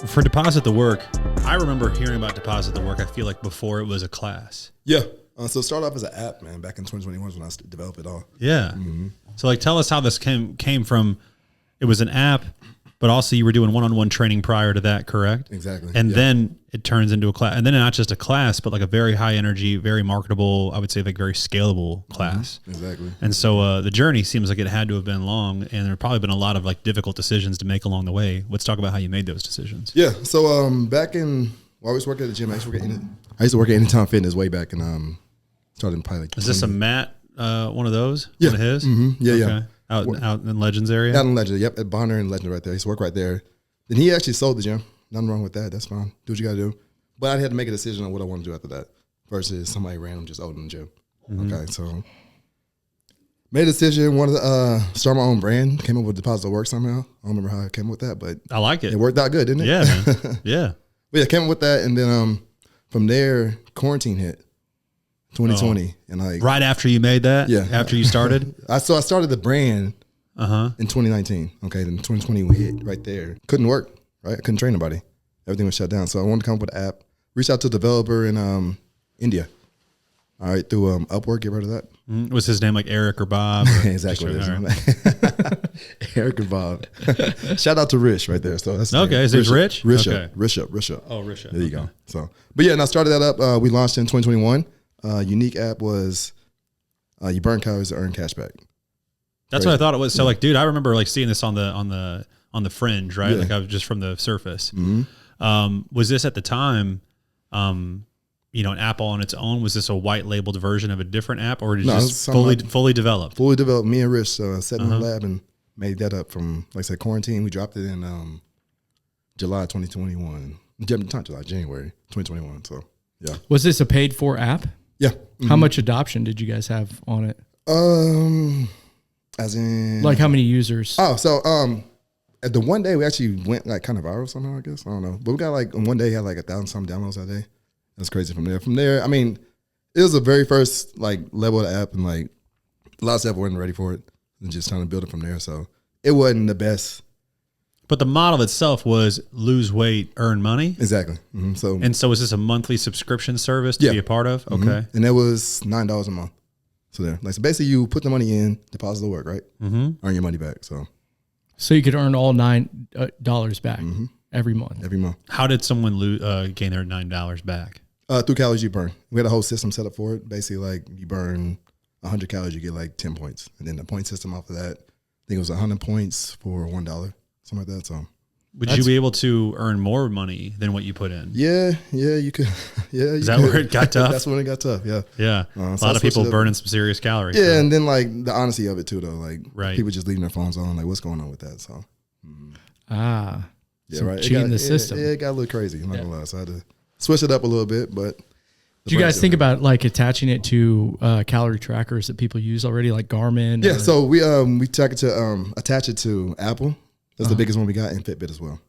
For Deposit the Work, I remember hearing about Deposit the Work, I feel like before it was a class. Yeah. So it started off as an app, man. Back in 2021 was when I developed it all. Yeah. So like, tell us how this came from. It was an app, but also you were doing one-on-one training prior to that, correct? Exactly. And then it turns into a class, and then not just a class, but like a very high energy, very marketable, I would say like very scalable class. Exactly. And so the journey seems like it had to have been long, and there have probably been a lot of like difficult decisions to make along the way. Let's talk about how you made those decisions. Yeah. So back in, I was working at the gym. I used to work at Anytime Fitness way back, and started in probably like. Is this a Matt? One of those? Yeah. One of his? Yeah, okay. yeah. Out in Legends area? Out in Legend, yep, at Bonner and Legend right there. He used to work right there. Then he actually sold the gym. Nothing wrong with that. That's fine. Do what you got to do. But I had to make a decision on what I want to do after that versus somebody random just opening the gym. Okay, so made a decision. Wanted to start my own brand. Came up with Deposit Work somehow. I don't remember how I came up with that, but I like it. It worked out good, didn't it? Yeah, man. Yeah. But yeah, came up with that, and then from there, quarantine hit. 2020, and like right after you made that, after you started. I started the brand in 2019. Okay, then 2020 hit right there. Couldn't work. Right, I couldn't train nobody. Everything was shut down. So I wanted to come up with an app. Reached out to a developer in India. All right, through Upwork. Get rid of that. Was his name like Eric or Bob? Or exactly. right. Eric and Bob. Shout out to Rich right there. So that's okay. Is it Rich? Risha. Okay. Risha. Oh, Risha. There you go. So, but yeah, and I started that up. We launched in 2021. Unique app was you burn calories to earn cash back. That's what I thought it was. So like, dude, I remember like seeing this on the fringe, right? Yeah. Like I was just from the surface. Was this at the time, an app all on its own? Was this a white labeled version of a different app, or did it just fully developed? Fully developed. Me and Rich sat in the lab and made that up from, like I said, quarantine. We dropped it in July 2021. January 2021. So yeah. Was this a paid for app? Yeah. How much adoption did you guys have on it? As in, like how many users? Oh, so at the one day we actually went like kind of viral somehow, I guess. I don't know. But we got like on one day had like 1,000 some downloads that day. That's crazy. From there, I mean, it was the very first like level of the app, and like a lot of stuff wasn't ready for it, and just trying to build it from there. So it wasn't the best. But the model itself was lose weight, earn money. Exactly. So is this a monthly subscription service to be a part of? Okay. And it was $9 a month. So there, like, so basically you put the money in, deposit the work, right? Earn your money back. So you could earn all $9 back every month. Every month. How did someone gain their $9 back? Through calories you burn. We had a whole system set up for it. Basically, like you burn 100 calories, you get like 10 points, and then the point system off of that, I think it was 100 points for $1. Something like that. So, would you be able to earn more money than what you put in? Yeah, you could. Yeah, is that where it got tough? That's when it got tough. Yeah, yeah. A lot of people burning some serious calories. Yeah, and then like the honesty of it too, though. Like people just leaving their phones on. Like, what's going on with that? So, yeah, right. Cheating the system. It got a little crazy. I'm not gonna lie. So I had to switch it up a little bit. But did you guys think about like attaching it to calorie trackers that people use already, like Garmin? Yeah. So we attach it to Apple. That's the biggest one we got, in Fitbit as well.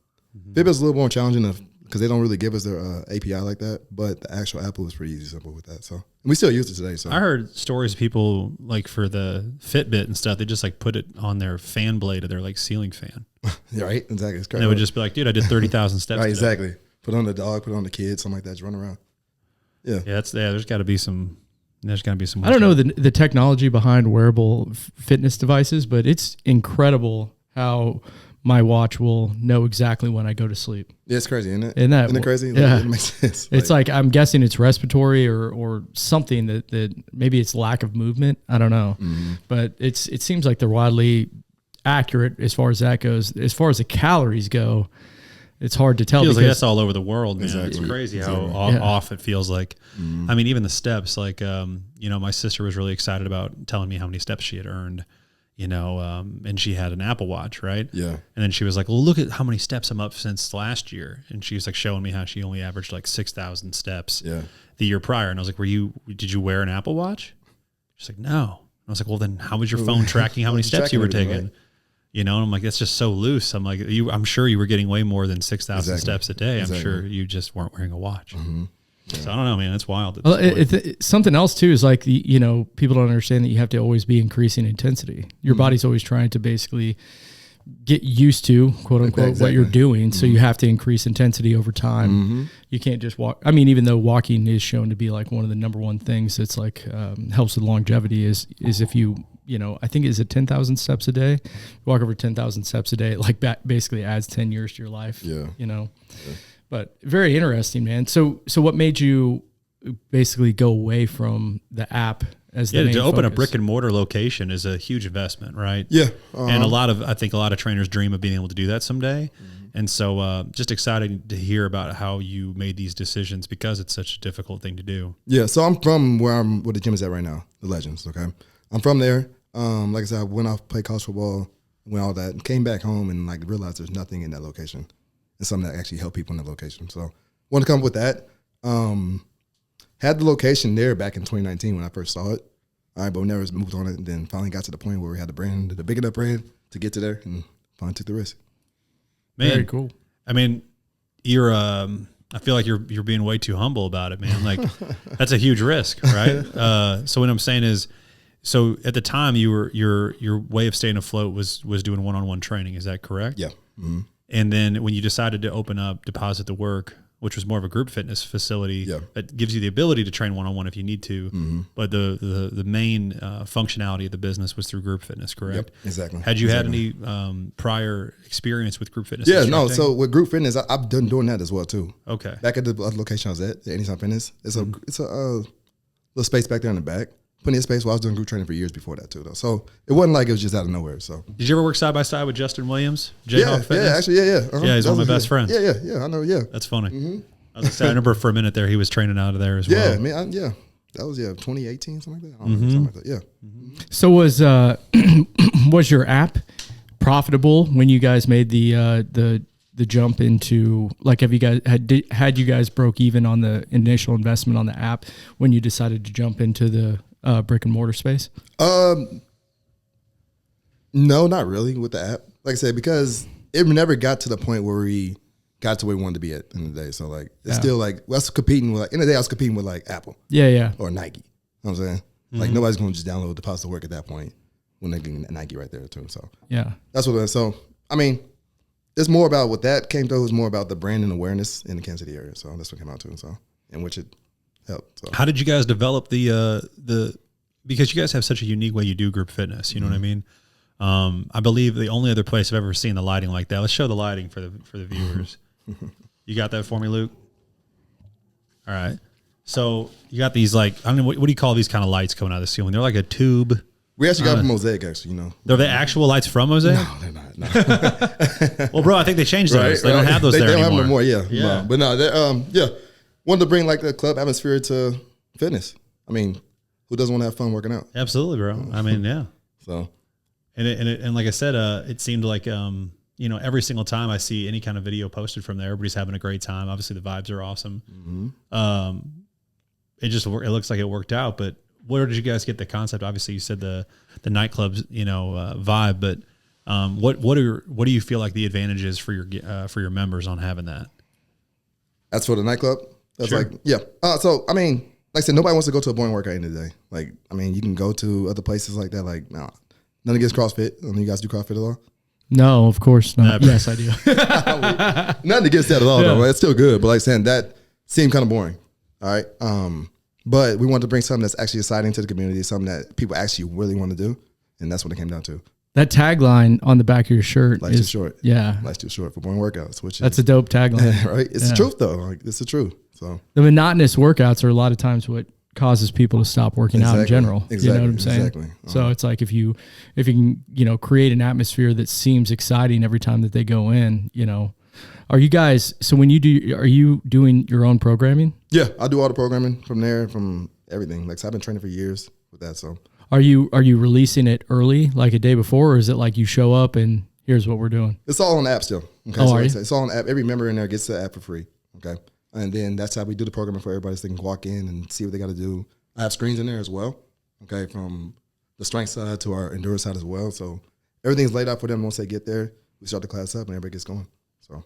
Fitbit's a little more challenging because they don't really give us their API like that, but the actual Apple is pretty easy, simple with that. So and we still use it today. So I heard stories of people like for the Fitbit and stuff, they just like put it on their fan blade of their like ceiling fan. Yeah, right. Exactly. It's crazy. And they would just be like, dude, I did 30,000 steps. Right, exactly. Put on the dog, put on the kids, something like that. Just run around. Yeah. Yeah. There's got to be some. There's got to be some. I don't know the technology behind wearable fitness devices, but it's incredible how my watch will know exactly when I go to sleep. Yeah, it's crazy, isn't it? Isn't it crazy? Yeah. It makes sense. It's like I'm guessing it's respiratory or something that maybe it's lack of movement. I don't know. But it seems like they're widely accurate as far as that goes. As far as the calories go, it's hard to tell. Feels like that's all over the world, man. Exactly. It's crazy how off it feels like. I mean, even the steps, like, my sister was really excited about telling me how many steps she had earned. And she had an Apple Watch, right? Yeah. And then she was like, well, look at how many steps I'm up since last year. And she was like showing me how she only averaged like 6,000 steps the year prior. And I was like, did you wear an Apple Watch? She's like, no. I was like, well, then how was your phone tracking how many steps you were taking? Right? And I'm like, that's just so loose. I'm like, I'm sure you were getting way more than 6,000 steps a day. I'm sure you just weren't wearing a watch. Yeah. So I don't know, man. It's wild. Something else too is like people don't understand that you have to always be increasing intensity. Your body's always trying to basically get used to, quote unquote, Exactly. what you're doing. So you have to increase intensity over time. You can't just walk. I mean, even though walking is shown to be like one of the number one things that's like helps with longevity is if you I think is it 10,000 steps a day? Walk over 10,000 steps a day, it like basically adds 10 years to your life. Yeah. But very interesting, man. So what made you basically go away from the app as the main to open a focus? brick and mortar location is a huge investment, right? Yeah. And I think a lot of trainers dream of being able to do that someday. And so just excited to hear about how you made these decisions because it's such a difficult thing to do. Yeah. So I'm from where the gym is at right now, the Legends. Okay. I'm from there. Like I said, I went off, played college football, went all that, and came back home and like realized there's nothing in that location. It's something that actually help people in that location. So wanted to come up with that. Had the location there back in 2019 when I first saw it. All right, but we never moved on it, and then finally got to the point where we had the big enough brand to get to there, and finally took the risk. Man, very cool. I mean, you're I feel like you're being way too humble about it, man. Like that's a huge risk, right? So what I'm saying is, so at the time your way of staying afloat was doing one-on-one training. Is that correct? Yeah. Mm-hmm. And then when you decided to open up Deposit the Work, which was more of a group fitness facility that gives you the ability to train one-on-one if you need to, but the main functionality of the business was through group fitness, correct? Yep, exactly. Had you had any prior experience with group fitness? Yeah, no. instructing? So with group fitness, I've done doing that as well too. Okay. Back at the other location I was at Anytime Fitness, it's a little space back there in the back. Plenty of space. Well, I was doing group training for years before that too, though. So it wasn't like it was just out of nowhere. So did you ever work side by side with Justin Williams? Yeah, Fitness? yeah. Yeah, he's one of my best friends. Yeah. I know. Yeah. That's funny. I was gonna say, I remember for a minute there he was training out of there as well. Yeah, man. That was 2018, something like that. I don't know, something like that. Yeah. So was your app profitable when you guys made the jump into, like, have you guys had you guys broke even on the initial investment on the app when you decided to jump into the brick and mortar space? No, not really with the app. Like I said, because it never got to the point where we got to where we wanted to be at the end of the day. So like it's still like I was competing with, like, in the day I was competing with like Apple. Yeah. Or Nike. You know what I'm saying? Like nobody's gonna just download Deposit the Work at that point when they get Nike right there too. So yeah. That's what it is. So I mean, it's more about what that came through, is more about the brand and awareness in the Kansas City area. So that's what came out to. So in which it helped. So How did you guys develop the because you guys have such a unique way you do group fitness, you know what I mean? I believe the only other place I've ever seen the lighting like that. Let's show the lighting for the viewers. You got that for me, Luke? All right. So you got these, like, I don't know, what do you call these kind of lights coming out of the ceiling? They're like a tube. we actually got from Mosaic, actually, They're the actual lights from Mosaic? No, they're not. No. Well, bro, I think they changed those. They don't have those they there don't anymore. have no more, yeah. Yeah. But no, they're, wanted to bring like the club atmosphere to fitness. I mean, who doesn't want to have fun working out? Absolutely, bro. I mean, yeah. So And like I said, it seemed like every single time I see any kind of video posted from there, everybody's having a great time. Obviously, the vibes are awesome. It looks like it worked out. But where did you guys get the concept? Obviously, you said the nightclubs, vibe. But what do you feel like the advantage is for your members on having that? that's for the nightclub. That's Sure. like, yeah. So I mean, like I said, nobody wants to go to a boring workout in the day. Like, I mean, you can go to other places like that. Like, no, none against CrossFit. You guys do CrossFit at all? No, of course not. Yes, I do. Nothing against that at all, though. Right? It's still good, but like saying that seemed kind of boring. All right. But we wanted to bring something that's actually exciting to the community, something that people actually really want to do, and that's what it came down to. That tagline on the back of your shirt Life's is too short. Yeah, Life's too short for boring workouts. Which that's is, a dope tagline. right. It's the truth, though. Like, it's the truth. So The monotonous workouts are a lot of times what causes people to stop working out in general. You know what I'm saying? Exactly. So it's like if you can, create an atmosphere that seems exciting every time that they go in, Are you guys, so when are you doing your own programming? Yeah, I do all the programming from there, from everything. Like, so I've been training for years with that. So Are you releasing it early, like a day before, or is it like you show up and here's what we're doing? it's all on the app still. Okay, Oh, so are you? it's all on the app. Every member in there gets the app for free. Okay, and then that's how we do the programming for everybody, so they can walk in and see what they got to do. I have screens in there as well. Okay, from the strength side to our endurance side as well. So everything's laid out for them. Once they get there, we start the class up and everybody gets going. So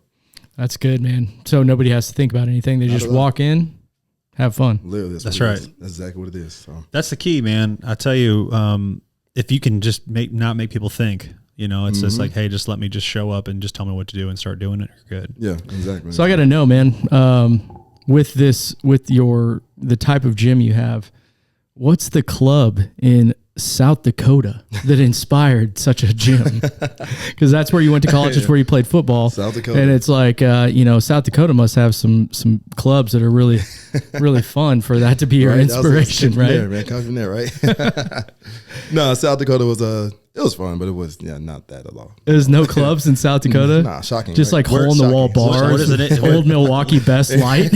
That's good, man. So nobody has to think about anything. They just at all. walk in, have fun. literally, That's what it right. is. That's exactly what it is. So That's the key, man. I tell you, if you can just not make people think, it's just like, hey, just let me just show up and just tell me what to do and start doing it. You're good. Yeah, exactly. So I got to know, man, with the type of gym you have, what's the club in South Dakota that inspired such a gym? Because that's where you went to college. It's where you played football. South Dakota. And it's like, South Dakota must have some clubs that are really, really fun for that to be your inspiration, right? There, man. Come from there, right? No, South Dakota it was fun, but it was not that at all. There's no clubs in South Dakota? Nah, shocking. Just like hole-in-the-wall bars. What is it? Old Milwaukee Best Light.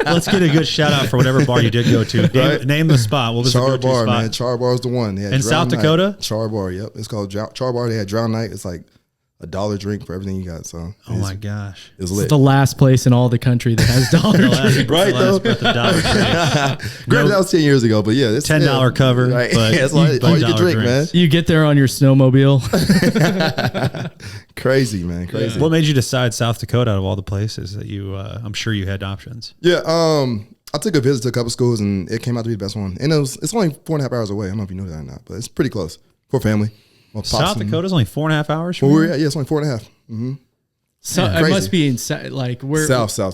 Let's get a good shout out for whatever bar you did go to. Name the spot. What was Char the go-to Bar, spot? man. Char Bar is the one. In South Dakota? Char Bar, yep. It's called Char Bar. They had Drown Night. It's like $1 drink for everything you got. So oh my gosh, it's lit. It's the last place in all the country that has dollar drink. Right, though. Granted, that was 10 years ago, but yeah, it's $10 cover. Right. But that's all you can drink, man. You get there on your snowmobile. Crazy, man. Crazy. What made you decide South Dakota out of all the places that you? I'm sure you had options. Yeah. I took a visit to a couple schools, and it came out to be the best one. And it's only 4.5 hours away. I don't know if you know that or not, but it's pretty close for family. Well, South Dakota's only 4.5 hours from here? Yeah, it's only 4.5. Mm-hmm. So it must be in like where south. Yeah,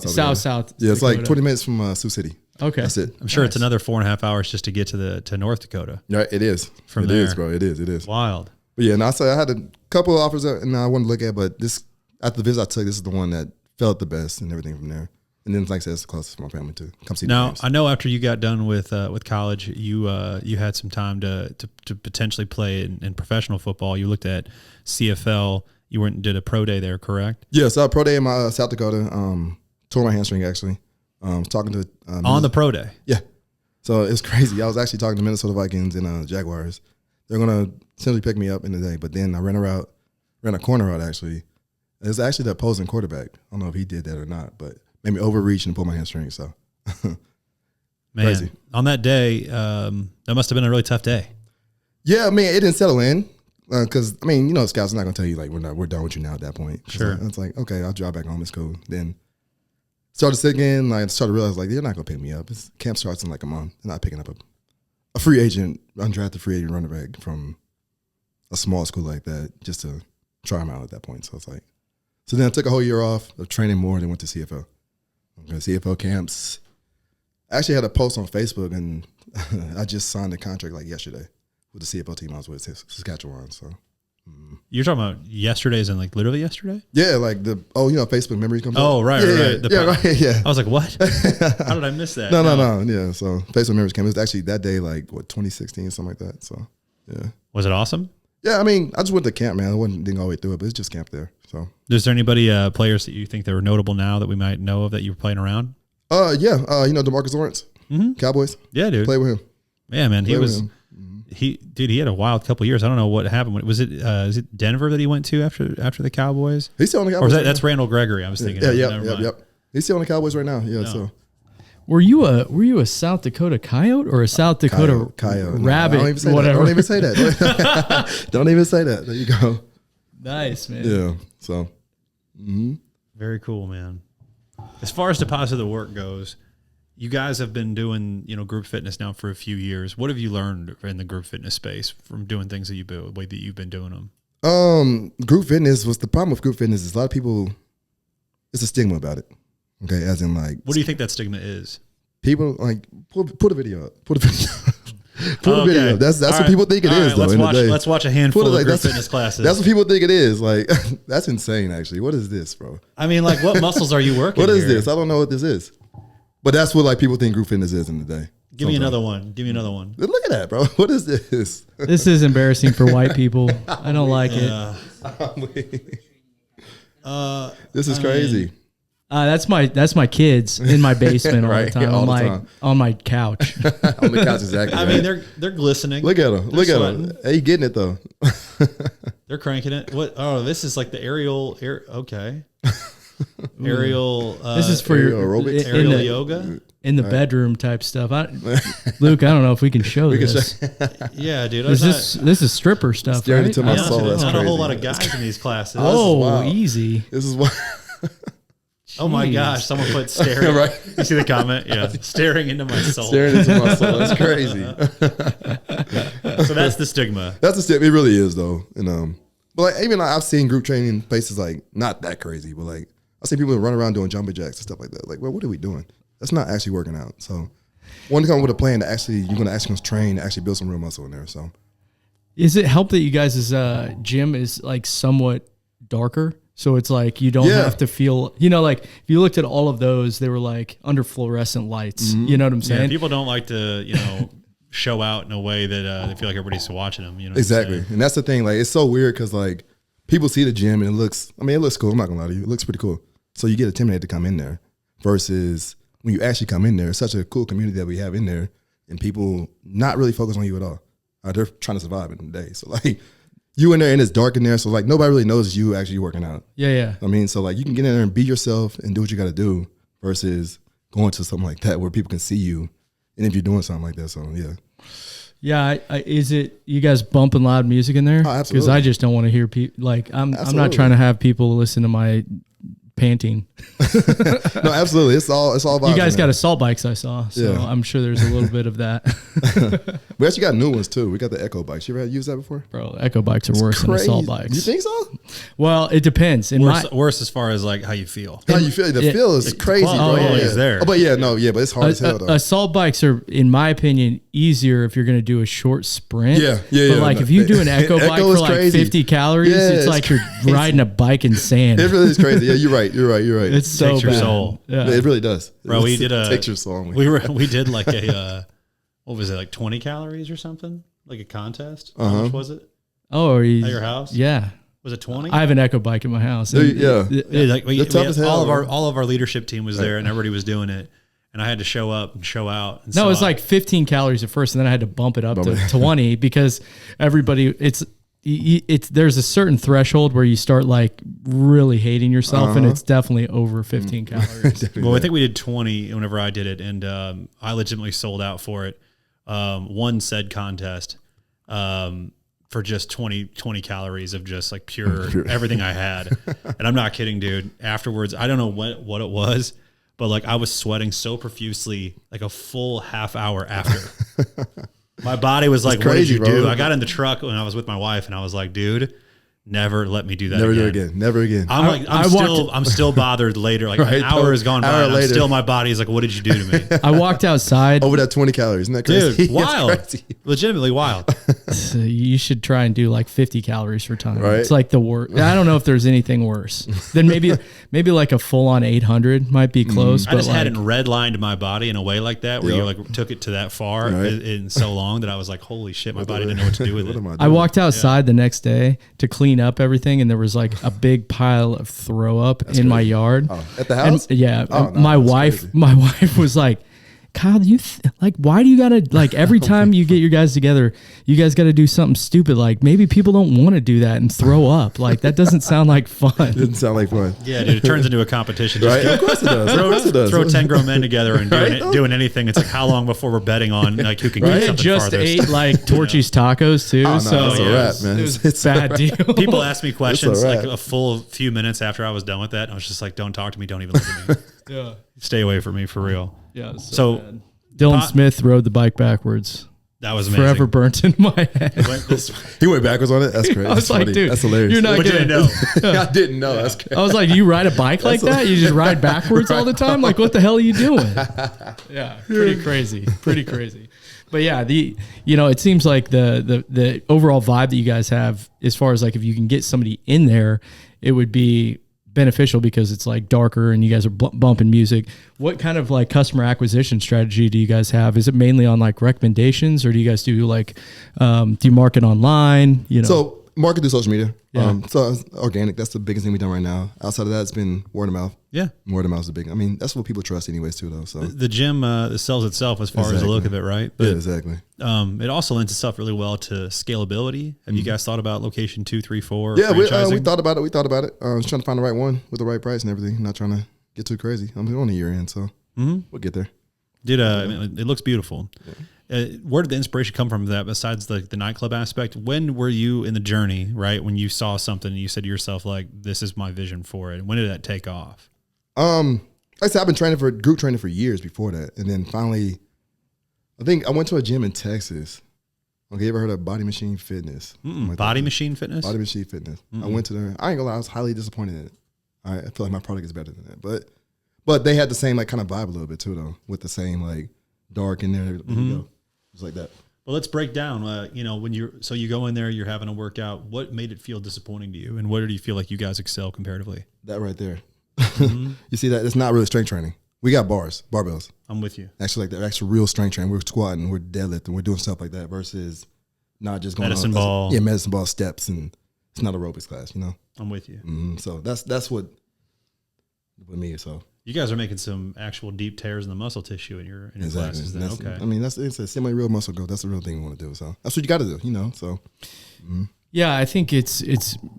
it's like 20 minutes from Sioux City. Okay, that's it. I'm sure it's another 4.5 hours just to get to North Dakota. Right, it is. From there, it is, bro. It is wild. But yeah, and I had a couple of offers and I wanted to look at, but this after the visit I took, this is the one that felt the best and everything from there. And then, like I said, it's the closest for my family to come see. Now, I know after you got done with college, you had some time to potentially play in professional football. You looked at CFL. You did a pro day there, correct? Yeah, so I pro day in my South Dakota. Tore my hamstring actually. Talking to on the pro day. Yeah, so it's crazy. I was actually talking to Minnesota Vikings and Jaguars. They're gonna essentially pick me up in the day, but then I ran a corner route actually. It was actually the opposing quarterback. I don't know if he did that or not, but made me overreach and pull my hamstring. So, man, crazy. On that day, that must have been a really tough day. Yeah, I mean, it didn't settle in because scouts are not gonna tell you like we're done with you now at that point. Sure, so it's like okay, I'll drive back home. It's cool. Then started sinking. Like started to realize like they're not gonna pick me up. Camp starts in like a month. They're not picking up a free agent, undrafted free agent running back from a small school like that just to try him out at that point. So it's like, so then I took a whole year off of training more and then went to CFL. CFL camps. I actually had a post on Facebook and I just signed a contract like yesterday with the CFL team I was with, Saskatchewan. So you're talking about yesterday's and like literally yesterday? Yeah, like Facebook memories comes Oh, up. right, yeah, right. Right, yeah. I was like, what? How did I miss that? No. Yeah, so Facebook memories came. It was actually that day, like 2016, something like that. So yeah. Was it awesome? Yeah, I mean, I just went to camp, man. I didn't go all the way through it, but it's just camp there. So, is there anybody, players that you think that were notable now that we might know of that you were playing around? Yeah. DeMarcus Lawrence, Cowboys. Yeah, dude. Play with him. Yeah, man. He had a wild couple of years. I don't know what happened. Was it is it Denver that he went to after the Cowboys? He's still on the Cowboys. Or that's Randall Gregory. I was thinking. Yep. He's still on the Cowboys right now. Yeah. No. So. Were you a South Dakota coyote or a South Dakota coyote? rabbit? No, don't even say that. Don't even say that. Don't even say that. There you go. Nice, man. Yeah. So. Very cool, man. As far as Deposit the Work goes, you guys have been doing group fitness now for a few years. What have you learned in the group fitness space from doing things the way that you've been doing them? Group fitness was the problem with group fitness is a lot of people. It's a stigma about it. Okay, as in like. What do you think that stigma is? People like put a video up. Put a video. Put a video up. That's what people think it is. Though. Let's watch a handful of group fitness classes. That's what people think it is. Like that's insane. Actually, what is this, bro? I mean, like, what muscles are you working? What is this? I don't know what this is. But that's what like people think group fitness is in the day. Give me another one. Give me another one. Look at that, bro. What is this? This is embarrassing for white people. I don't like it. This is crazy. That's my kids in my basement all the time. On my couch. On the couch, exactly. I mean, they're glistening. Look at them. Look at them. Hey, you getting it though? They're cranking it. What? Oh, this is like the aerial. Okay. Aerial. This is for your aerobics. Aerial yoga in the bedroom type stuff. Luke, I don't know if we can show this. Yeah, dude. This is stripper stuff. Staring right? into my soul. That's not crazy. A whole lot of guys in these classes. Oh, easy. This is what. Oh my gosh! Someone put staring. Right? You see the comment? Yeah, staring into my soul. Staring into my soul. That's crazy. So that's the stigma. That's the stigma. It really is though. And but like even like I've seen group training places like not that crazy, but like I've seen people run around doing jumping jacks and stuff like that. Like, well, what are we doing? That's not actually working out. So want to come up with a plan to actually you're gonna actually train to actually build some real muscle in there. So is it help that you guys' gym is like somewhat darker? So it's like you don't have to feel, like if you looked at all of those, they were like under fluorescent lights. You know what I'm saying? Yeah, people don't like to, show out in a way that they feel like everybody's watching them. You know exactly. And that's the thing. Like, it's so weird because like people see the gym and it looks cool. I'm not gonna lie to you. It looks pretty cool. So you get intimidated to come in there versus when you actually come in there, it's such a cool community that we have in there and people not really focus on you at all. They're trying to survive in the day. So like, you in there and it's dark in there, so like nobody really knows you actually working out. Yeah. I mean, so like you can get in there and be yourself and do what you got to do versus going to something like that where people can see you, and if you're doing something like that, so yeah. Yeah, is it you guys bumping loud music in there? Oh, absolutely. Because I just don't want to hear people. Like I'm not trying to have people listen to my panting. No, absolutely. It's all vibes. You guys got assault bikes, I saw, so Yeah. I'm sure there's a little bit of that. We actually got new ones too. We got the Echo bikes. You ever had used that before? Bro, Echo bikes are worse than assault bikes. You think so? Well, it depends. Worse as far as like how you feel. How you feel? The feel is crazy. Oh, bro. yeah, there. Oh, but but it's hard as hell though. Assault bikes are, in my opinion, easier if you're going to do a short sprint. Yeah. But like if you do an Echo bike Echo for is like crazy. 50 calories, Yeah, it's like you're riding a bike in sand. It really is crazy. Yeah, you're right. It's so Takes your bad. soul. Yeah. It really does. Bro, we did takes your soul. we did like a what was it, like 20 calories or something, like a contest. How much was it Oh, are you at your house? Yeah. Was it 20? I have an Echo bike in my house. Yeah. Like we tough had as hell, all of our leadership team was there and everybody was doing it, and I had to show up and show out. And No, so it was like 15 calories at first, and then I had to bump it up to 20 because everybody, there's a certain threshold where you start like really hating yourself, and it's definitely over 15 calories. Well, I think we did 20 whenever I did it, and I legitimately sold out for it. Won said contest for just 20 calories of just like pure everything I had. And I'm not kidding, dude. Afterwards, I don't know what it was, but like I was sweating so profusely like a full half hour after. My body was like, crazy, what did you do? bro. I got in the truck when I was with my wife and I was like, dude, never let me do that Never again. do it again. Never again. I'm still bothered later. Like an hour has gone by and I'm still, my body's like, what did you do to me? I walked outside. Over that 20 calories. Isn't that crazy? Dude, wild. It's crazy. Legitimately wild. So you should try and do like 50 calories for time. Right. It's like the worst. I don't know if there's anything worse. Then maybe like a full on 800 might be close. I But just like, hadn't redlined my body in a way like that where you Yep. like took it to that far Right. in so long that I was like, holy shit, my body didn't know what to do with What it. am I doing? I walked outside the next day to clean up everything, and there was like a big pile of throw up in my yard. Oh, at the house? And, yeah, Oh, and no, my that's crazy. wife was like, Kyle, why do you gotta like every time you get your guys together, you guys gotta do something stupid? Like maybe people don't want to do that and throw up. Like that doesn't sound like fun. Didn't sound like fun. Yeah, dude, it turns into a competition. Just Right? Of course it does. Of course it does. throw 10 grown men together and Right? doing anything. It's like how long before we're betting on like who can We get had something just farthest. ate like Torchy's tacos too, Oh, no, so it's a yeah, wrap, man. it was It's a a bad wrap. deal. People ask me questions It's a like wrap. a full few minutes after I was done with that. I was just like, don't talk to me. Don't even look at me. Yeah, Stay away from me for real. yeah. it was So bad. Dylan Smith rode the bike backwards. that was amazing. Forever burnt in my head. Went this way. He went backwards on it? That's crazy. I was That's like, funny. dude, That's hilarious. you're not But you gonna didn't know. I didn't know. That's crazy. I was like, you ride a bike like that? You just ride backwards all the time? Like, what the hell are you doing? Yeah, pretty crazy. Pretty crazy. But yeah, it seems like the overall vibe that you guys have, as far as like if you can get somebody in there, it would be beneficial because it's like darker and you guys are bumping music. What kind of like customer acquisition strategy do you guys have? Is it mainly on like recommendations, or do you guys do like do you market online? So market through social media. Yeah. So it's organic. That's the biggest thing we've done right now. Outside of that, it's been word of mouth. Yeah. Word of mouth is the big. I mean, that's what people trust anyways too, though. So The gym sells itself as far as the look of it, right? But yeah, exactly. it also lends itself really well to scalability. Have you guys thought about location 2, 3, 4? Yeah, we franchising? thought about it. We thought about it. I was trying to find the right one with the right price and everything. Not trying to get too crazy. I'm only a year in, so we'll get there. Dude, I mean, it looks beautiful. Where did the inspiration come from that besides the nightclub aspect? When were you in the journey, right? When you saw something and you said to yourself, like, this is my vision for it. When did that take off? Like I said, I've been group training for years before that. And then finally, I think I went to a gym in Texas Okay, you ever heard of Body Machine Fitness? Body Machine Fitness? Body Machine Fitness. I went to there. I ain't gonna lie, I was highly disappointed in it. I feel like my product is better than that. But they had the same like kind of vibe a little bit too though, with the same like dark in there. Just like that. Well, let's break down. When you go in there, you're having a workout. What made it feel disappointing to you, and where do you feel like you guys excel comparatively? That right there. You see that? It's not really strength training. We got barbells. I'm with you. Actually, like the actual real strength training. We're squatting, we're deadlifting, we're doing stuff like that versus not just going medicine ball. Yeah, medicine ball steps, and it's not aerobics class. I'm with you. So that's what with me. So you guys are making some actual deep tears in the muscle tissue in your classes. Then. Okay. I mean, it's a semi-real muscle growth. That's the real thing we want to do. So that's what you got to do. So. Yeah, I think it's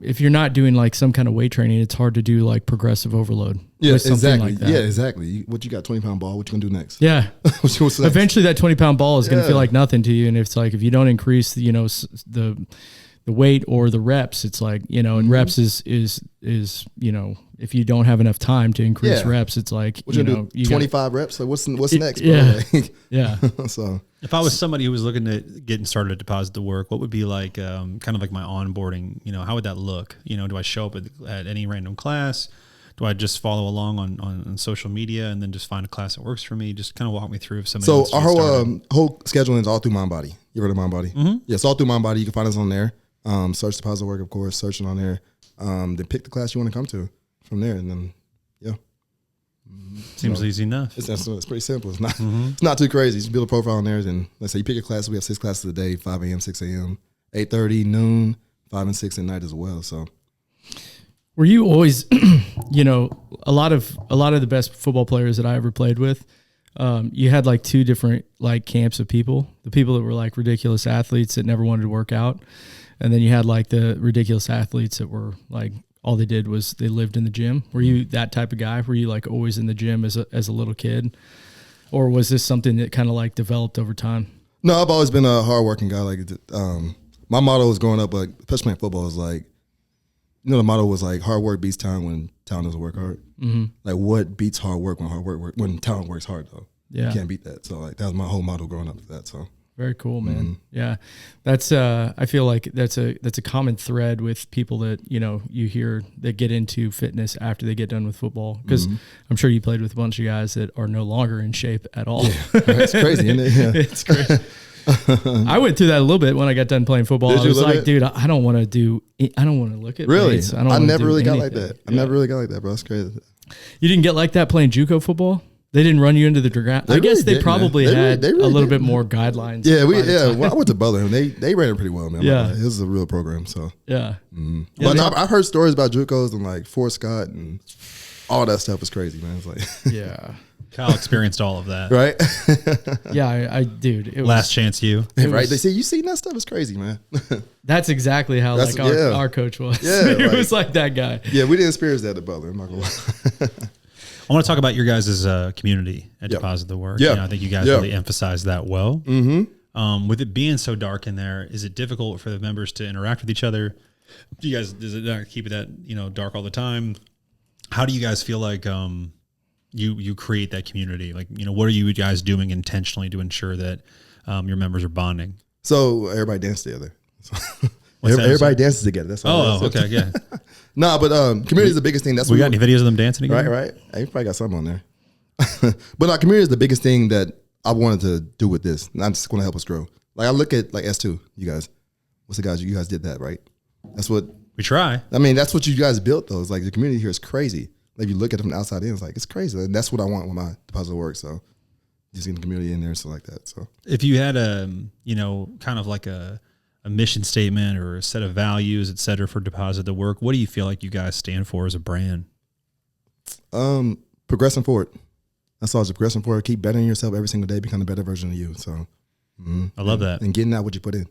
if you're not doing like some kind of weight training, it's hard to do like progressive overload. Yeah, exactly. Like that. Yeah, exactly. What you got, 20-pound ball? What you gonna do next? Yeah. What's next? Eventually, that 20-pound ball is going to feel like nothing to you, and it's like if you don't increase, the weight or the reps, it's like and reps is if you don't have enough time to increase reps, it's like what you do 25 reps. So what's next? Yeah, bro? yeah. So if I was somebody who was looking at getting started at Deposit to Work, what would be like kind of like my onboarding? How would that look? Do I show up at any random class? Do I just follow along on social media and then just find a class that works for me? Just kind of walk me through if somebody. So wants to our whole scheduling is all through MindBody. You heard of MindBody? Mm-hmm. Yeah, it's all through MindBody. You can find us on there. Search Deposit to Work, of course. Searching on there. Then pick the class you want to come to from there, and then seems easy enough. It's pretty simple. It's not it's not too crazy. You just build a profile on there, and let's say you pick a class. We have 6 classes a day: 5 a.m., 6 a.m., 8:30, noon, 5 and 6 at night as well. So. Were you always, a lot of the best football players that I ever played with, you had like 2 different like camps of people. The people that were like ridiculous athletes that never wanted to work out, and then you had like the ridiculous athletes that were like all they did was they lived in the gym. Were you that type of guy? Were you like always in the gym as a little kid, or was this something that kind of like developed over time? No, I've always been a hardworking guy. Like my motto was growing up, like especially playing football, was like. The motto was like hard work beats talent when talent doesn't work hard. Mm-hmm. Like what beats hard work when talent works hard though? Yeah, you can't beat that. So like that was my whole motto growing up with that. So very cool, man. Mm-hmm. Yeah, that's I feel like that's a common thread with people that you hear that get into fitness after they get done with football, because I'm sure you played with a bunch of guys that are no longer in shape at all. Yeah, it's crazy, isn't it? Yeah. It's crazy. I went through that a little bit when I got done playing football. I was like, dude, I don't want to look at really. weights. I never really got like that. I never really got like that, bro. That's crazy. You didn't get like that playing JUCO football? They didn't run you into the ground. I guess they probably had a little bit more guidelines. Yeah, Well, I went to Butler and they ran it pretty well, man. Yeah, this is a real program. So yeah. But no, I've heard stories about JUCOs and like Fort Scott and all that stuff is crazy, man. It's like yeah. Kyle experienced all of that, right? Yeah, dude. Last chance, you right? They say you seen that stuff is crazy, man. That's exactly how our coach was. Yeah, he was like that guy. Yeah, we didn't experience that at Butler. I'm not gonna lie. I want to talk about your guys' community at Deposit to Work. Yeah, I think you guys really emphasize that well. Mm-hmm. With it being so dark in there, is it difficult for the members to interact with each other? Does it not keep it that dark all the time? How do you guys feel like you create that community? Like, what are you guys doing intentionally to ensure that your members are bonding? So everybody dance together. Everybody dances together. That's all. Oh, okay, yeah. Nah, but community is the biggest thing. That's we got any videos of them dancing together? Right. Hey, you probably got something on there. But our community is the biggest thing that I wanted to do with this. And I'm just going to help us grow. Like I look at like S2, you guys. What's the guys? You guys did that, right? That's what we try. I mean, that's what you guys built though. It's like the community here is crazy. Like if you look at it from the outside in, it's like it's crazy. And that's what I want with my Deposit to Work. So just getting the community in there, so like that. So if you had kind of like a mission statement or a set of values, et cetera, for Deposit to Work, what do you feel like you guys stand for as a brand? Progressing forward. That's all. Just progressing forward. Keep bettering yourself every single day. Become a better version of you. So I love that. And getting out what you put in.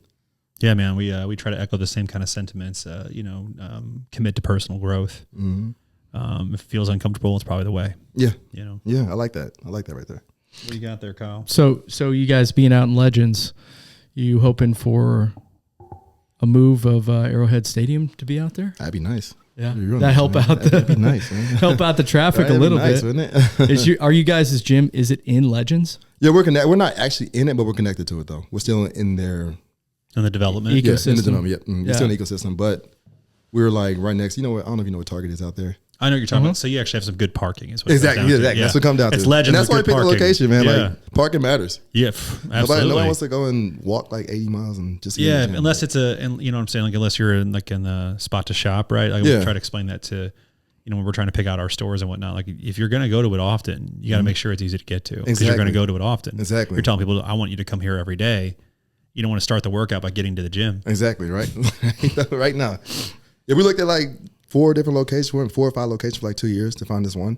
Yeah, man. We try to echo the same kind of sentiments. Commit to personal growth. Mm-hmm. If it feels uncomfortable, it's probably the way. Yeah. Yeah, I like that. I like that right there. What do you got there, Kyle? So you guys being out in Legends, you hoping for a move of Arrowhead Stadium to be out there? That'd be nice. Yeah, that nice, help man. out That'd be nice, man. Help out the traffic a little bit. Wouldn't it? Are you guys' gym? Is it in Legends? Yeah, we're not actually in it, but we're connected to it though. We're still in their And the development. Yeah, in the Ecosystem. development. Yeah, it's still an ecosystem, but we're like right next. You know what? I don't know if you know what Target is out there. I know what you're talking about. So you actually have some good parking. Is what Exactly. It comes down Exactly. to. That's what it comes down to. It's legend. And that's why I picked the location, man. Yeah. Like parking matters. Yeah, absolutely. Nobody wants to go and walk like 80 miles and just unless it's and you know what I'm saying, like unless you're in the spot to shop, right? Like we try to explain that to, when we're trying to pick out our stores and whatnot. Like if you're going to go to it often, you got to make sure it's easy to get to because you're going to go to it often. Exactly. You're telling people, I want you to come here every day. You don't want to start the workout by getting to the gym. Exactly. Right. Right now, we looked at like 4 different locations. We went 4 or 5 locations for like 2 years to find this one.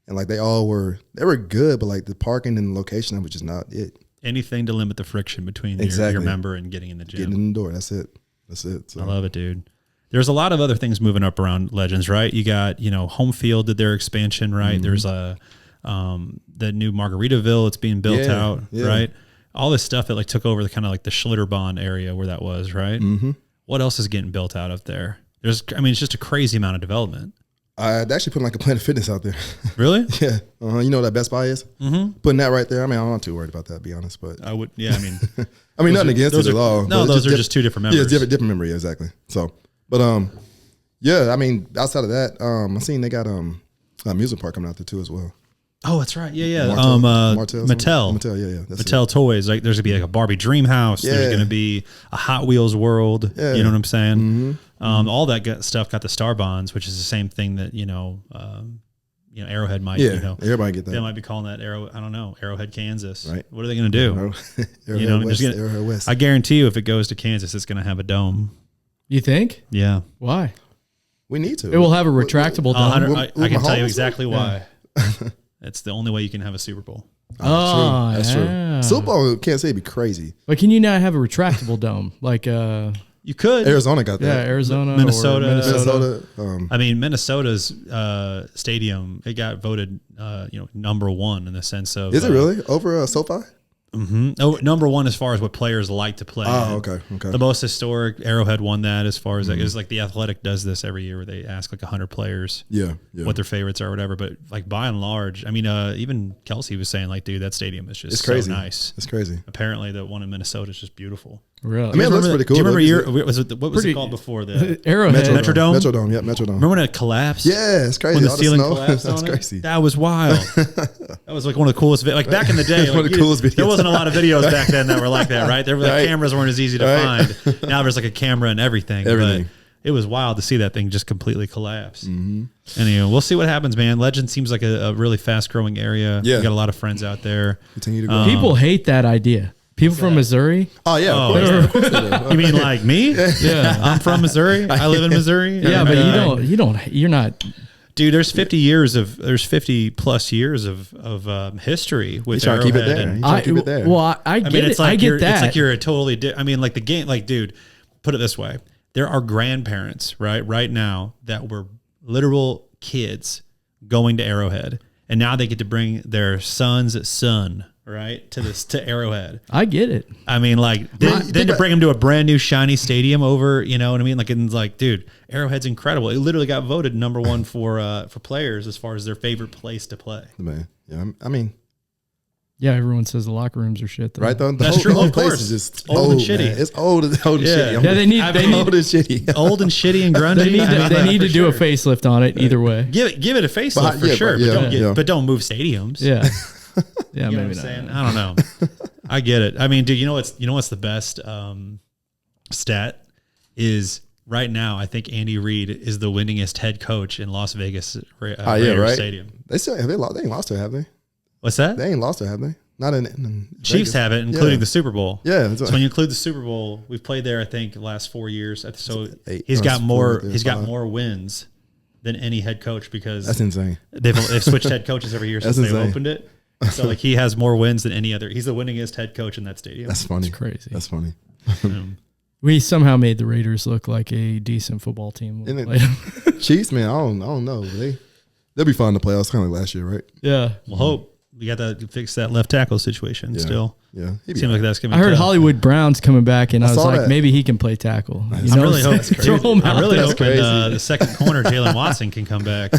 And like they were good, but like the parking and the location was just not it. Anything to limit the friction between your member and getting in the gym. Getting in the door. That's it. So. I love it, dude. There's a lot of other things moving up around Legends, right? You got, home field did their expansion, right? There's the new Margaritaville, it's being built out, right? All this stuff that like took over the kind of like the Schlitterbahn area where that was, right? Mm-hmm. What else is getting built out up there? It's just a crazy amount of development. I'd actually put like a Planet Fitness out there. Really? Yeah. You know what that Best Buy is? Mm-hmm. Putting that right there. I mean, I'm not too worried about that, to be honest. But I would, yeah. I mean, nothing against it at all. No, those are just 2 different members. Yeah, different memory, exactly. So, but yeah. I mean, outside of that, I seen they got a amusement park coming out there too as well. Oh, that's right. Yeah. Mattel. Yeah. Mattel Toys. Like, there's gonna be like a Barbie Dream House. Yeah. There's gonna be a Hot Wheels World. Yeah. You know what I'm saying? Mm-hmm. All that stuff got the Star Bonds, which is the same thing that Arrowhead might. Yeah. Everybody get that. They might be calling that Arrowhead, Kansas. Right. What are they gonna do? Arrowhead West. I guarantee you, if it goes to Kansas, it's gonna have a dome. You think? Yeah. Why? We need to. It will have a retractable dome. I can tell you exactly why. It's the only way you can have a Super Bowl. Oh, true. That's true. Super Bowl, can't say it'd be crazy. But can you not have a retractable dome? Like you could. Arizona got that. Yeah, Arizona, Minnesota. I mean, Minnesota's stadium, it got voted number 1 in the sense of. Is it really over SoFi? Mm-hmm. Oh, number 1 as far as what players like to play. Oh, okay. The most historic, Arrowhead won that as far as it was like the Athletic does this every year where they ask like 100 players what their favorites are or whatever. But like by and large, I mean, even Kelsey was saying like, dude, that stadium is just so nice. It's crazy. Apparently the one in Minnesota is just beautiful. Really? I mean, it looks pretty cool. Do you remember what was it called before the Arrowhead? Metrodome? Metrodome, yeah, Metrodome. Remember when it collapsed? Yeah, it's crazy. When the ceiling collapsed That's on it? crazy. That was wild. That was like one of the coolest like back in the day. One of the coolest videos. There wasn't a lot of videos back then that were like that, right? Cameras weren't as easy to find. Now there's like a camera and everything. But it was wild to see that thing just completely collapse. Mm-hmm. Anyway, we'll see what happens, man. Legend seems like a really fast growing area. Yeah. We got a lot of friends out there. Continue to grow. People hate that idea. People from Missouri. Oh yeah, of course. You mean like me? Yeah, I'm from Missouri. I live in Missouri. Yeah, but you're not. Dude, there's 50 plus years of history with Arrowhead. Keep it there. Keep it there. Well, I get it. I get that. It's like you're a totally. I mean, like the game. Like, dude, put it this way: there are grandparents right now that were literal kids going to Arrowhead, and now they get to bring their son's son. Right to Arrowhead. I get it. I mean, like then to bring him to a brand new shiny stadium over, you know what I mean? Like, it's like, dude, Arrowhead's incredible. It literally got voted number 1 for players as far as their favorite place to play. Man, yeah, I mean, yeah, everyone says the locker rooms are shit, though. Right? That's true. Of course, is just old and shitty. Man. It's old and shitty. Yeah, they need old and shitty. Old and shitty and grungy. They need to do a facelift on it. Either way, give it a facelift for sure. But don't move stadiums. Yeah. Yeah, you know maybe what I'm not. saying? I don't know. I get it. I mean, dude, you know what's the best stat is right now. I think Andy Reid is the winningest head coach in Las Vegas Raiders Stadium. They still have they ain't lost it, have they? What's that? They ain't lost it, have they? Not in Chiefs Vegas. have it, including the Super Bowl. Yeah. So when you include the Super Bowl, we've played there. I think the last 4 years. So he's got more wins than any head coach because that's insane. They've switched head coaches every year since they opened it. So like he has more wins than any other. He's the winningest head coach in that stadium. That's funny. It's crazy. That's funny. We somehow made the Raiders look like a decent football team. Chiefs, man, I don't know. They'll be fun in the playoffs, kind of like last year, right? Yeah. We'll hope. We got to fix that left tackle situation still. Yeah. Seems like that's going to be I heard tough. Hollywood Brown's coming back, and I was like, that. maybe he can play tackle. I'm really hoping crazy. The second corner, Jalen Watson, can come back.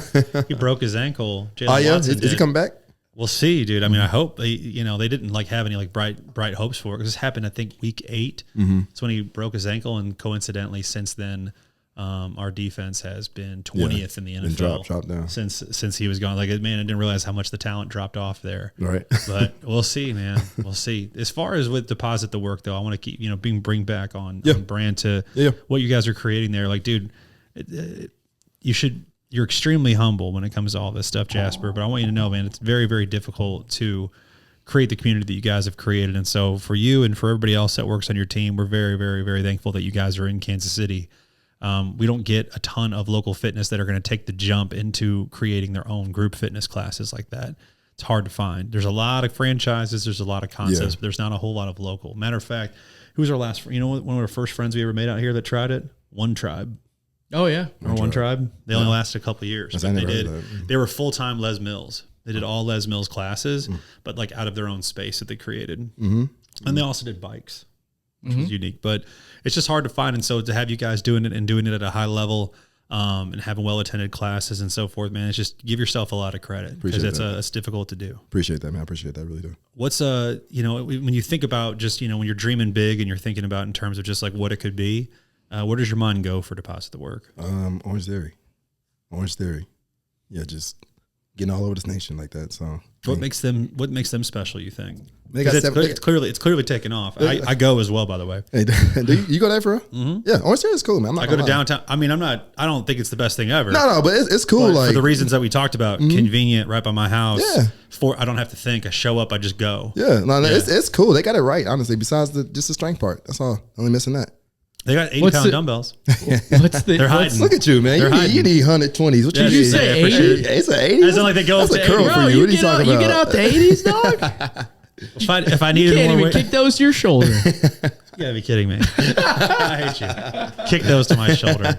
He broke his ankle. Jalen Watson Is he coming back? We'll see, dude. I mean, I hope they didn't like have any like bright hopes for it. Because this happened, I think, week 8. It's when he broke his ankle, and coincidentally, since then, our defense has been 20th in the NFL dropped down since he was gone. Like, man, I didn't realize how much the talent dropped off there. Right. But we'll see, man. We'll see. As far as with Deposit the Work, though, I want to keep bring back on brand to what you guys are creating there. Like, dude, you're extremely humble when it comes to all this stuff, Jasper, but I want you to know, man, it's very, very difficult to create the community that you guys have created. And so for you and for everybody else that works on your team, we're very, very, very thankful that you guys are in Kansas City. We don't get a ton of local fitness that are going to take the jump into creating their own group fitness classes like that. It's hard to find. There's a lot of franchises. There's a lot of concepts, but there's not a whole lot of local. Matter of fact, who's our last, one of our first friends we ever made out here that tried it? One Tribe. Oh yeah, One Tribe. They only lasted a couple of years. But they were full-time Les Mills. They did all Les Mills classes, but like out of their own space that they created. And they also did bikes, which was unique. But it's just hard to find. And so to have you guys doing it and doing it at a high level, and having well-attended classes and so forth, man, it's just give yourself a lot of credit because it's difficult to do. Appreciate that, man. I appreciate that. I really do. What's when you think about just when you're dreaming big and you're thinking about in terms of just like what it could be. Where does your mind go for Deposit the Work? Orange Theory. Yeah, just getting all over this nation like that. So what makes them special, you think? It's clearly taken off. I go as well, by the way. Hey, do you go there for real? Yeah, Orange Theory is cool, man. I go to downtown. I mean, I don't think it's the best thing ever. No, but it's cool. Like for the reasons that we talked about, convenient, right by my house. Yeah. I don't have to think. I show up, I just go. Yeah, it's cool. They got it right, honestly. Besides just the strength part, that's all. Only missing that. They got 80-pound dumbbells. They're hiding. Look at you, man. You need 120s. What did you say? 80? It's an 80. It's not like they go up to 80. Curl for you. What are you talking about? You get out to 80s, dog? If I needed you can't more even weight, kick those to your shoulder. You gotta be kidding me. I hate you. Kick those to my shoulder.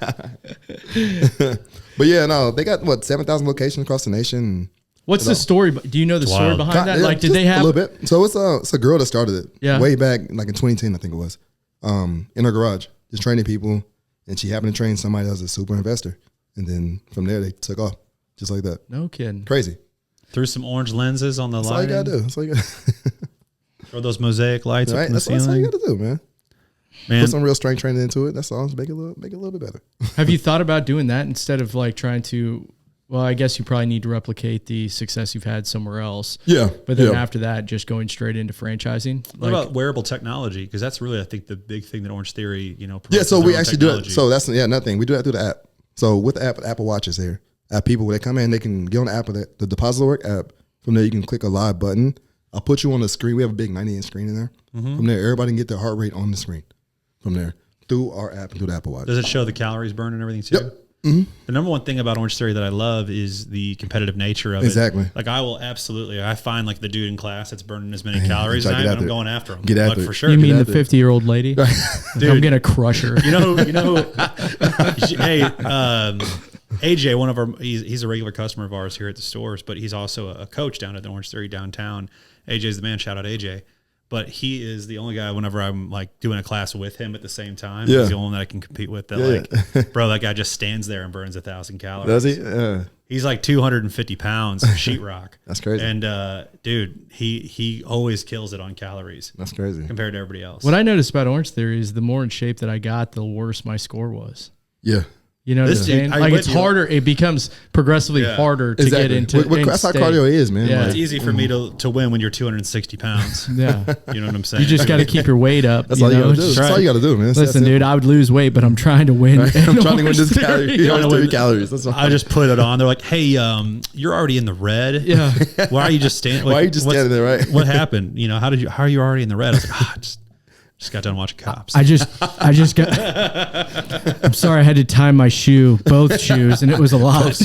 But yeah, no, they got 7,000 locations across the nation. What's the story? Do you know the story behind that? Like, did they have a little bit? So it's a girl that started it. Yeah. Way back, like in 2010, I think it was. In her garage, just training people, and she happened to train somebody that was a super investor, and then from there they took off, just like that. No kidding. Crazy. Threw some orange lenses on the That's lighting. all you gotta do. That's all you gotta. Throw those mosaic lights up in the ceiling. That's all you gotta do, man. Put some real strength training into it. That's all. Just make it a little bit better. Have you thought about doing that instead of like trying to? Well, I guess you probably need to replicate the success you've had somewhere else. Yeah. But then after that, just going straight into franchising. What about wearable technology? Because that's really, I think, the big thing that Orange Theory, promotes. Yeah, so we actually do it. So that's another thing. We do that through the app. So with the app, Apple Watches here, people when they come in, they can get on the app with the Deposit Work app. From there, you can click a live button. I'll put you on the screen. We have a big 90-inch screen in there. From there, everybody can get their heart rate on the screen. From there, through our app and through the Apple Watch. Does it show the calories burned and everything too? Yep. The number one thing about Orange Theory that I love is the competitive nature of it. Exactly. Like I find like the dude in class that's burning as many calories as I am, and I'm going after him. Get after it. For sure. You mean the 50-year-old lady? Dude, I'm gonna crush her. You know. Hey, AJ, he's a regular customer of ours here at the stores, but he's also a coach down at the Orange Theory downtown. AJ's the man. Shout out AJ. But he is the only guy whenever I'm like doing a class with him at the same time. Yeah. He's the only one that I can compete with. That bro, that guy just stands there and burns 1,000 calories. Does he? He's like 250 pounds of sheetrock. That's crazy. And dude, he always kills it on calories. That's crazy compared to everybody else. What I noticed about Orange Theory is the more in shape that I got, the worse my score was. Yeah. You know what I'm saying? Like it's harder. It becomes progressively harder to get into. That's how cardio is, man. Yeah. It's easy for me to win when you're 260 pounds. Yeah. You know what I'm saying? You just got to keep your weight up. That's all you got to do. That's all you got to do, man. Listen, dude, I would lose weight, but I'm trying to win. I'm trying to win this calories. That's all. I just put it on. They're like, hey, you're already in the red. Yeah. Why are you just standing? Why are you just standing there, right? What happened? How are you already in the red? I was like, just got done watching Cops. I just got. I'm sorry, I had to tie my both shoes, and it was a lot.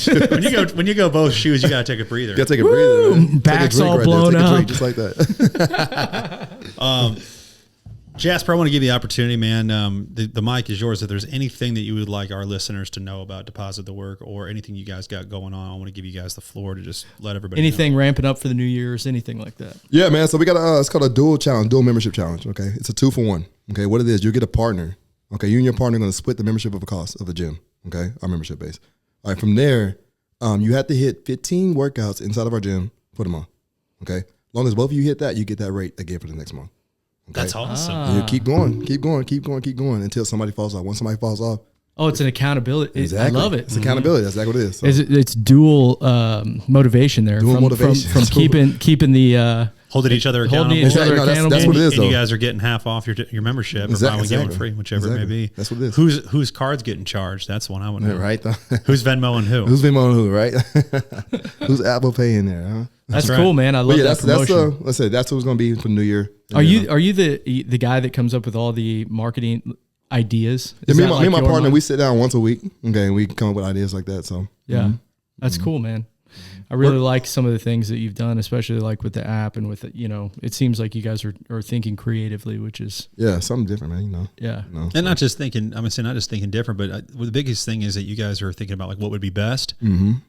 when you go both shoes, you gotta take a breather. You gotta take a breather. Man. Back's all blown up, just like that. Jasper, I want to give you the opportunity, man. The mic is yours. If there's anything that you would like our listeners to know about Deposit the Work or anything you guys got going on, I want to give you guys the floor to just let everybody know. Ramping up for the New Year's, anything like that. Yeah, man. So we got it's called a dual membership challenge. Okay, it's a 2-for-1. Okay, what it is, you get a partner. Okay, you and your partner are going to split the membership of the cost of the gym. Okay, our membership base. All right, from there, you have to hit 15 workouts inside of our gym. Put them on. Okay, as long as both of you hit that, you get that rate again for the next month. Okay? That's awesome. And you keep going until somebody falls off. Once somebody falls off, it's an accountability. exactly. I love it. It's accountability. That's exactly what it is. So. It's dual motivation there. Dual motivation. From keeping the holding each other accountable. Holding each other accountable. That's what it is, And though. you guys are getting half off your membership or buy one get one free, whichever it may be. That's what it is. Whose card's getting charged? That's the one I want to know. Right. Who's Venmoing who? Who's Venmoing who? Right. Who's Apple Pay in there? Huh? That's right. cool, man. I love that promotion. Let's say that's what's going to be for New Year. Are you the guy that comes up with all the marketing ideas? Yeah, me and my partner, we sit down once a week. Okay, and we come up with ideas like that. So yeah, that's cool, man. I really like some of the things that you've done, especially like with the app and with it seems like you guys are thinking creatively, which is something different, man. Yeah, and not just thinking. I'm gonna say not just thinking different, but the biggest thing is that you guys are thinking about like what would be best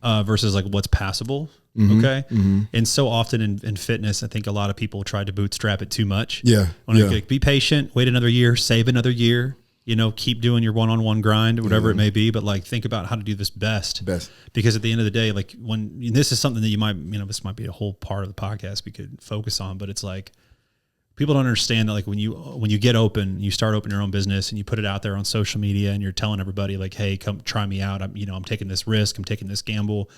versus like what's passable. Okay, and so often in fitness, I think a lot of people try to bootstrap it too much. Like, be patient, wait another year, save another year. Keep doing your one-on-one grind, whatever it may be, but like think about how to do this best. Because at the end of the day, like when this is something that you might, this might be a whole part of the podcast we could focus on, but it's like people don't understand that like when you get open, you start opening your own business and you put it out there on social media and you're telling everybody like, hey, come try me out. I'm taking this risk. I'm taking this gamble.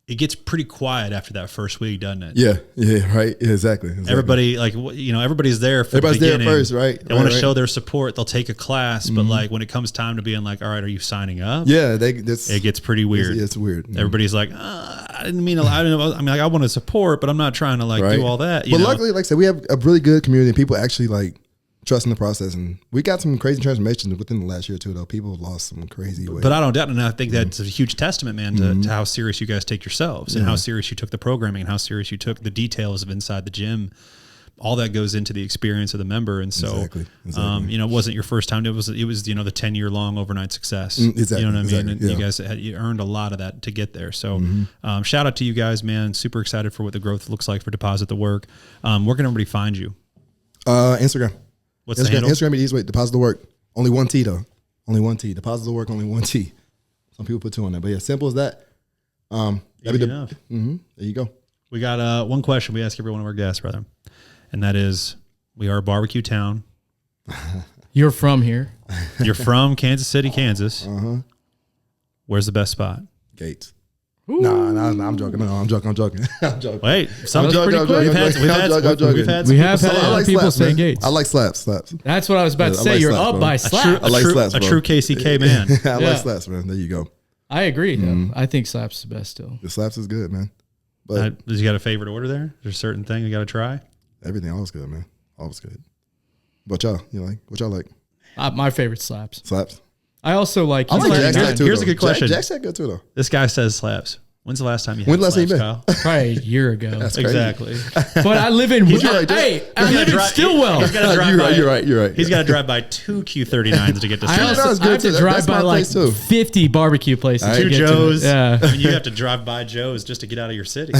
It gets pretty quiet after that first week, doesn't it? Yeah, right. Yeah, exactly. Everybody, like, everybody's there for everybody's the beginning. there first, right? They want to show their support. They'll take a class, but like when it comes time to being like, all right, are you signing up? Yeah, it gets pretty weird. It's weird. Everybody's like, I didn't mean, I don't know. I mean, like, I want to support, but I'm not trying to like do all that. But luckily, like I said, we have a really good community and people actually like trust in the process, and we got some crazy transformations within the last year too. Though people have lost some crazy ways. But I don't doubt, and I think that's a huge testament, man, to how serious you guys take yourselves and how serious you took the programming and how serious you took the details of inside the gym. All that goes into the experience of the member, and so it wasn't your first time. It was the 10-year long overnight success. Exactly, you know what I mean? And yeah. you guys you earned a lot of that to get there. So shout out to you guys, man. Super excited for what the growth looks like for Deposit the Work. Where can everybody find you? Instagram. What's the handle? Instagram, the easy way. Deposit the Work. Only one T though. Only one T. Deposit the Work. Only one T. Some people put two on there, but yeah, simple as that. Easy enough. There you go. We got one question we ask every one of our guests, brother, and that is: we are a barbecue town. You're from here. You're from Kansas City, Kansas. Where's the best spot? Gates. No, I'm joking. No, I'm joking. Wait, We have had a lot of people say Gates. I like slaps. That's what I was about to say. You're up by slaps. I like slaps, a true KCK man. I like slaps, man. There you go. I agree, though. I think slaps is the best still. The slaps is good, man. But does you got a favorite order there? Is there a certain thing you got to try? Everything always good, man. Always good. What y'all like? My favorite slaps. Slaps. I also like. I like Jack's good too. Here's a good question. Jack's good too, though. This guy says slaps. When's the last time you had slaps, Kyle? Probably a year ago. That's exactly. But I live in. I live in Stillwell. You're right. He's got to drive by 2 Q39s to get to Stillwell. I have to drive by like 50 barbecue places. 2 Joe's. Yeah. I mean, you have to drive by Joe's just to get out of your city.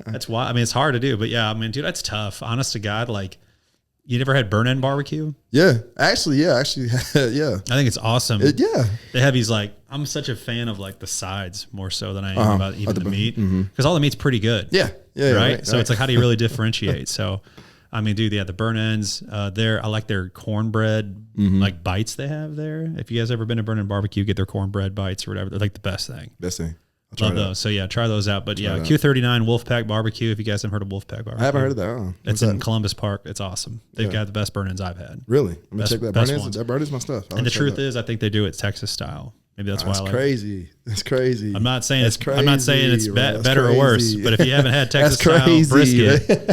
That's why. I mean, it's hard to do, but yeah, I mean, dude, that's tough. Honest to God, like. You never had burn-in barbecue? Yeah, actually, yeah. I think it's awesome. Yeah. They have these like, I'm such a fan of like the sides more so than I am about even the meat. Because all the meat's pretty good. Yeah. Right? So it's like, how do you really differentiate? So, I mean, dude, yeah, the burn-ins there. I like their cornbread like bites they have there. If you guys ever been to burn-in barbecue, get their cornbread bites or whatever. They're like the best thing. Love those. So yeah, try those out. But yeah, Q39 Wolfpack Barbecue. If you guys haven't heard of Wolfpack Barbecue, I haven't heard of that. It's in Columbus Park. It's awesome. They've got the best burn-ins I've had. Really? I'm gonna check that. Burn-ins my stuff. And the truth is, I think they do it Texas style. Maybe that's why I like crazy. That's crazy. I'm not saying it's better or worse, but if you haven't had Texas style brisket,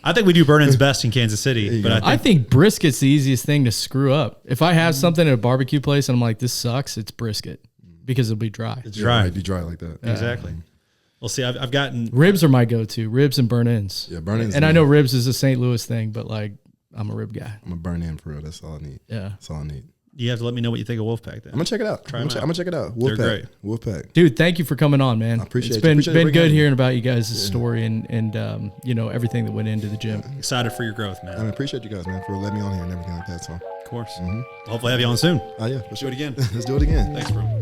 I think we do burn-ins best in Kansas City. But I think brisket's the easiest thing to screw up. If I have something at a barbecue place and I'm like, this sucks, it's brisket because it'll be dry. It's dry. It'd be dry like that. Exactly. Well, see, I've gotten ribs are my go-to. Ribs and burn-ins. Yeah, burn-ins. And I know ribs is a St. Louis thing, but like I'm a rib guy. I'm a burn-in for real. That's all I need. Yeah, that's all I need. You have to let me know what you think of Wolfpack. Then I'm gonna check it out. I'm gonna check it out. Wolfpack. They're great. Wolfpack. Dude, thank you for coming on, man. I appreciate it. It's been good hearing about you guys' story and everything that went into the gym. Excited for your growth, man. I appreciate you guys, man, for letting me on here and everything like that. So of course, hopefully have you on soon. Oh yeah, let's do it again. Let's do it again. Thanks, bro.